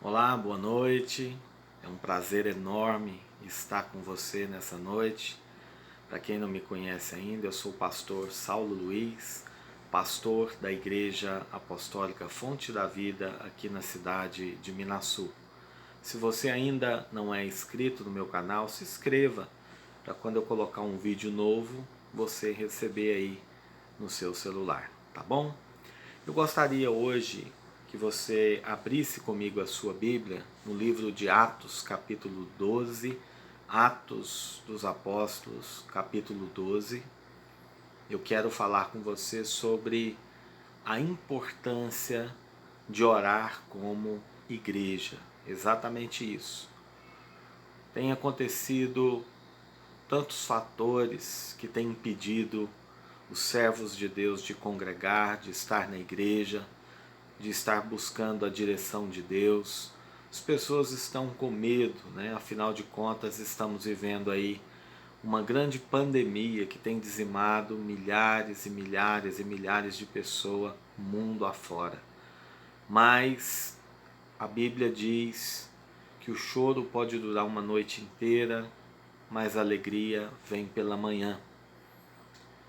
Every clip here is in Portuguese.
Olá, boa noite. É um prazer enorme estar com você nessa noite. Para quem não me conhece ainda, eu sou o pastor Saulo Luiz, pastor da Igreja Apostólica Fonte da Vida aqui na cidade de Minasul. Se você ainda não é inscrito no meu canal, se inscreva para quando eu colocar um vídeo novo, você receber aí no seu celular, tá bom? Eu gostaria hoje que você abrisse comigo a sua Bíblia no livro de Atos, capítulo 12, Atos dos Apóstolos, capítulo 12. Eu quero falar com você sobre a importância de orar como igreja. Exatamente isso. Tem acontecido tantos fatores que têm impedido os servos de Deus de congregar, de estar na igreja, de estar buscando a direção de Deus. As pessoas estão com medo, né? Afinal de contas, estamos vivendo aí uma grande pandemia que tem dizimado milhares e milhares e milhares de pessoas mundo afora. Mas a Bíblia diz que o choro pode durar uma noite inteira, mas a alegria vem pela manhã.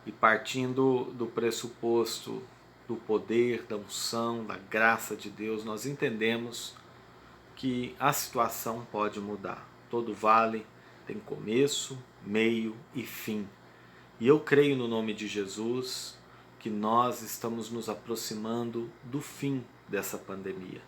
E partindo do pressuposto do poder, da unção, da graça de Deus, nós entendemos que a situação pode mudar. Todo vale tem começo, meio e fim. E eu creio no nome de Jesus que nós estamos nos aproximando do fim dessa pandemia.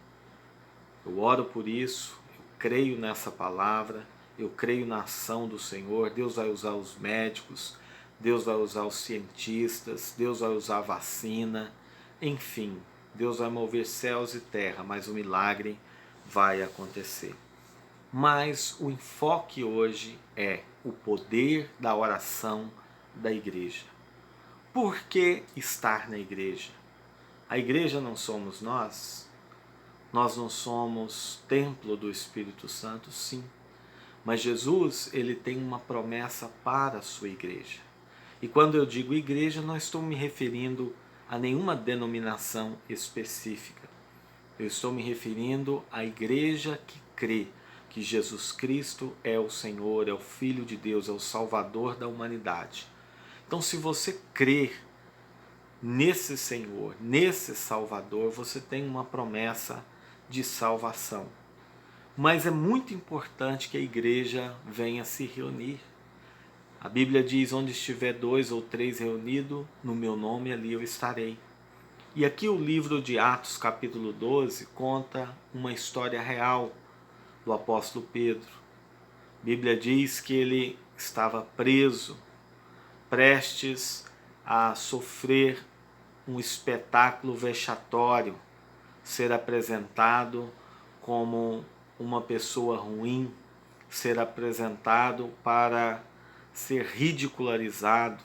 Eu oro por isso, eu creio nessa palavra, eu creio na ação do Senhor. Deus vai usar os médicos, Deus vai usar os cientistas, Deus vai usar a vacina, enfim, Deus vai mover céus e terra, mas o milagre vai acontecer. Mas o enfoque hoje é o poder da oração da igreja. Por que estar na igreja? A igreja não somos nós? Nós não somos templo do Espírito Santo? Sim. Mas Jesus, ele tem uma promessa para a sua igreja. E quando eu digo igreja, não estou me referindo a nenhuma denominação específica. Eu estou me referindo à igreja que crê que Jesus Cristo é o Senhor, é o Filho de Deus, é o Salvador da humanidade. Então, se você crer nesse Senhor, nesse Salvador, você tem uma promessa de salvação. Mas é muito importante que a igreja venha se reunir. A Bíblia diz: onde estiver 2 ou 3 reunidos, no meu nome, ali eu estarei. E aqui o livro de Atos, capítulo 12, conta uma história real do apóstolo Pedro. A Bíblia diz que ele estava preso, prestes a sofrer um espetáculo vexatório, ser apresentado como uma pessoa ruim, ser apresentado para ser ridicularizado.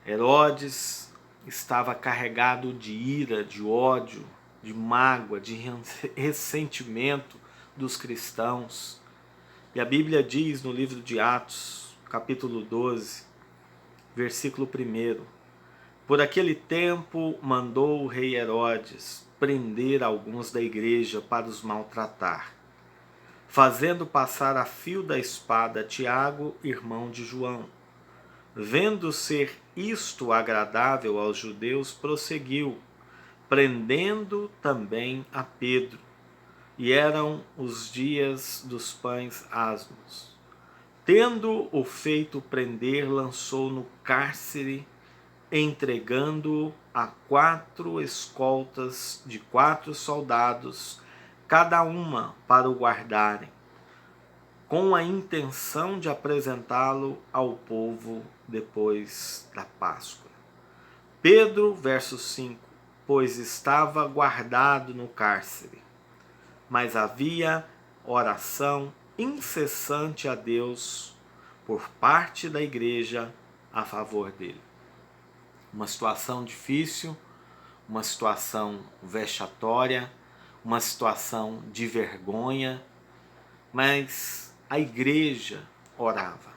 Herodes estava carregado de ira, de ódio, de mágoa, de ressentimento dos cristãos. E a Bíblia diz no livro de Atos, capítulo 12, versículo 1: por aquele tempo mandou o rei Herodes prender alguns da igreja para os maltratar, fazendo passar a fio da espada Tiago, irmão de João. Vendo ser isto agradável aos judeus, prosseguiu, prendendo também a Pedro. E eram os dias dos pães asmos. Tendo-o feito prender, lançou no cárcere, entregando-o a 4 escoltas de 4 soldados, cada uma para o guardarem, com a intenção de apresentá-lo ao povo depois da Páscoa. Pedro, verso 5: pois estava guardado no cárcere, mas havia oração incessante a Deus por parte da igreja a favor dele. Uma situação difícil, uma situação vexatória, uma situação de vergonha, mas a igreja orava.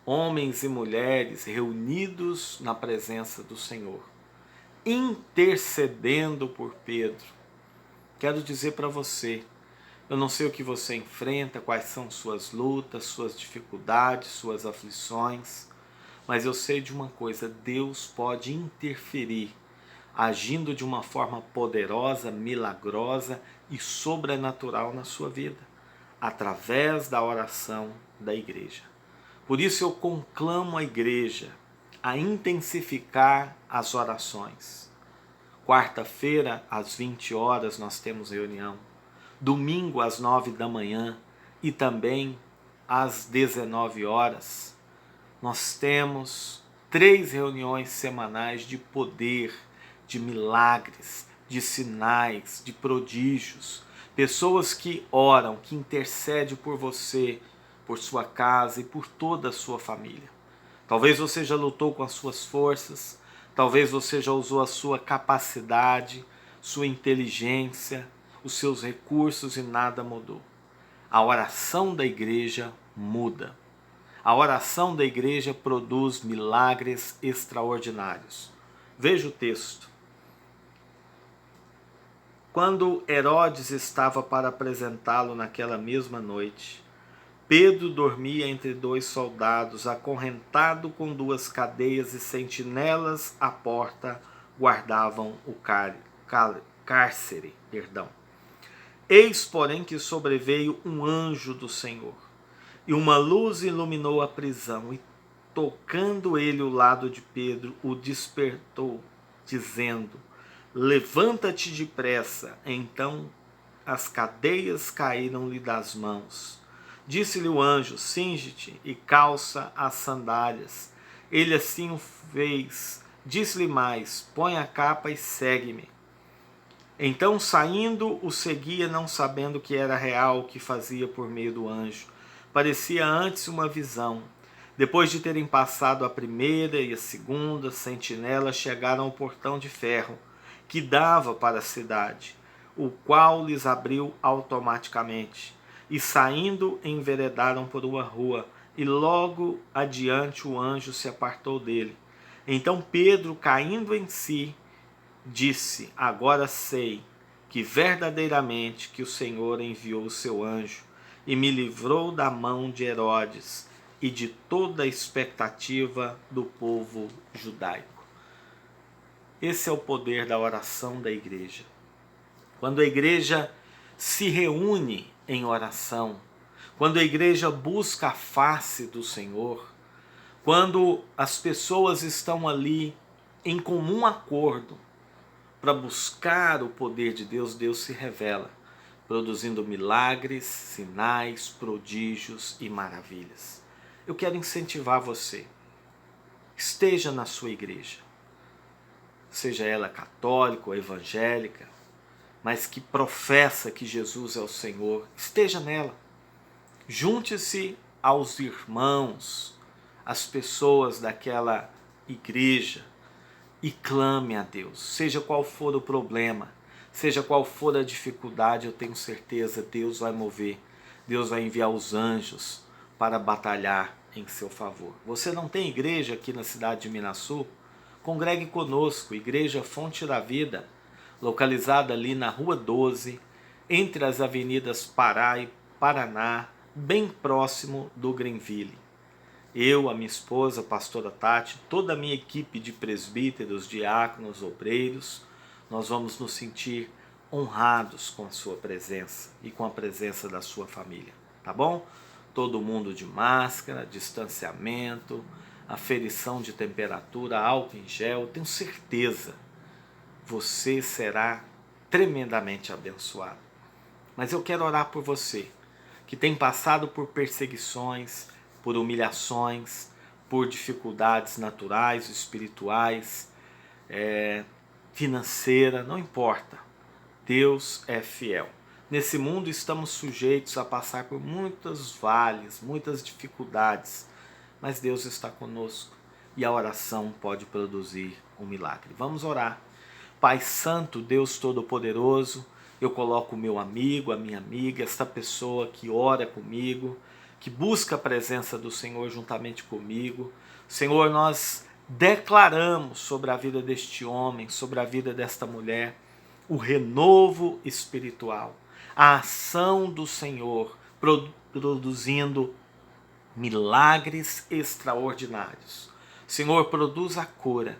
Homens e mulheres reunidos na presença do Senhor, intercedendo por Pedro. Quero dizer para você Eu não sei o que você enfrenta, quais são suas lutas, suas dificuldades, suas aflições, mas eu sei de uma coisa: Deus pode interferir, agindo de uma forma poderosa, milagrosa e sobrenatural na sua vida, através da oração da igreja. Por isso eu conclamo a igreja a intensificar as orações. Quarta-feira, às 20 horas, nós temos reunião. Domingo, às 9 da manhã e também às 19 horas. Nós temos 3 reuniões semanais de poder, de milagres, de sinais, de prodígios. Pessoas que oram, que intercedem por você, por sua casa e por toda a sua família. Talvez você já lutou com as suas forças, talvez você já usou a sua capacidade, sua inteligência, os seus recursos e nada mudou. A oração da igreja muda. A oração da igreja produz milagres extraordinários. Veja o texto. Quando Herodes estava para apresentá-lo naquela mesma noite, Pedro dormia entre 2 soldados, acorrentado com 2 cadeias, e sentinelas à porta guardavam o cárcere. Eis, porém, que sobreveio um anjo do Senhor, e uma luz iluminou a prisão, e tocando ele o lado de Pedro, o despertou, dizendo: levanta-te depressa. Então as cadeias caíram-lhe das mãos. Disse-lhe o anjo: cinge-te e calça as sandálias. Ele assim o fez. Disse-lhe mais: põe a capa e segue-me. Então, saindo, o seguia, não sabendo que era real o que fazia por meio do anjo. Parecia antes uma visão. Depois de terem passado a primeira e a segunda sentinela, chegaram ao portão de ferro que dava para a cidade, o qual lhes abriu automaticamente. E saindo, enveredaram por uma rua, e logo adiante o anjo se apartou dele. Então Pedro, caindo em si, disse: agora sei que verdadeiramente que o Senhor enviou o seu anjo e me livrou da mão de Herodes e de toda a expectativa do povo judaico. Esse é o poder da oração da igreja. Quando a igreja se reúne em oração, quando a igreja busca a face do Senhor, quando as pessoas estão ali em comum acordo para buscar o poder de Deus, Deus se revela, produzindo milagres, sinais, prodígios e maravilhas. Eu quero incentivar você. Esteja na sua igreja, seja ela católica ou evangélica, mas que professa que Jesus é o Senhor, esteja nela. Junte-se aos irmãos, às pessoas daquela igreja e clame a Deus. Seja qual for o problema, seja qual for a dificuldade, eu tenho certeza, Deus vai mover. Deus vai enviar os anjos para batalhar em seu favor. Você não tem igreja aqui na cidade de Minasul? Congregue conosco, Igreja Fonte da Vida, localizada ali na Rua 12, entre as avenidas Pará e Paraná, bem próximo do Greenville. Eu, a minha esposa, a pastora Tati, toda a minha equipe de presbíteros, diáconos, obreiros, nós vamos nos sentir honrados com a sua presença e com a presença da sua família, tá bom? Todo mundo de máscara, distanciamento, aferição de temperatura, álcool em gel, tenho certeza, você será tremendamente abençoado. Mas eu quero orar por você, que tem passado por perseguições, por humilhações, por dificuldades naturais, espirituais, financeira, não importa. Deus é fiel. Nesse mundo estamos sujeitos a passar por muitos vales, muitas dificuldades, mas Deus está conosco e a oração pode produzir um milagre. Vamos orar. Pai Santo, Deus Todo-Poderoso, eu coloco o meu amigo, a minha amiga, esta pessoa que ora comigo, que busca a presença do Senhor juntamente comigo. Senhor, nós declaramos sobre a vida deste homem, sobre a vida desta mulher, o renovo espiritual. a ação do Senhor produzindo milagres extraordinários. Senhor, produz a cura,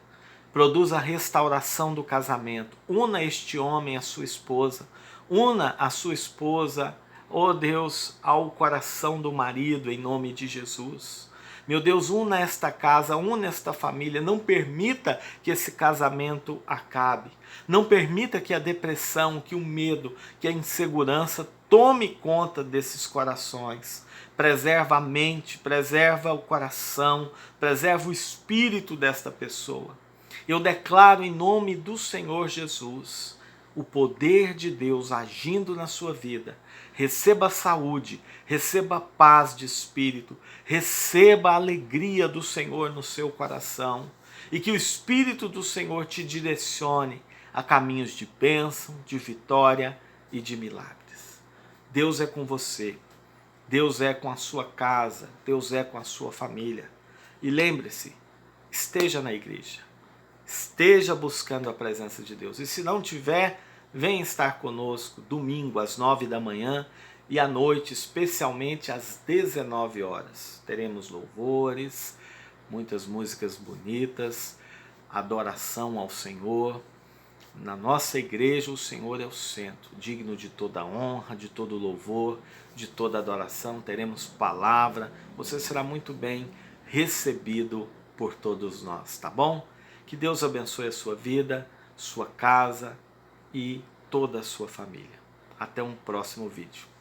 produz a restauração do casamento. Una este homem à sua esposa, una a sua esposa, ó Deus, ao coração do marido, em nome de Jesus. Meu Deus, una esta casa, una esta família. Não permita que esse casamento acabe. Não permita que a depressão, que o medo, que a insegurança tome conta desses corações. Preserva a mente, preserva o coração, preserva o espírito desta pessoa. Eu declaro em nome do Senhor Jesus o poder de Deus agindo na sua vida. Receba saúde, receba paz de espírito, receba a alegria do Senhor no seu coração e que o Espírito do Senhor te direcione a caminhos de bênção, de vitória e de milagres. Deus é com você, Deus é com a sua casa, Deus é com a sua família. E lembre-se, esteja na igreja, esteja buscando a presença de Deus. E se não tiver, venha estar conosco domingo às 9 da manhã e à noite, especialmente às 19 horas. Teremos louvores, muitas músicas bonitas, adoração ao Senhor. Na nossa igreja o Senhor é o centro, digno de toda honra, de todo louvor, de toda adoração. Teremos palavra, você será muito bem recebido por todos nós, tá bom? Que Deus abençoe a sua vida, sua casa e toda a sua família. Até um próximo vídeo.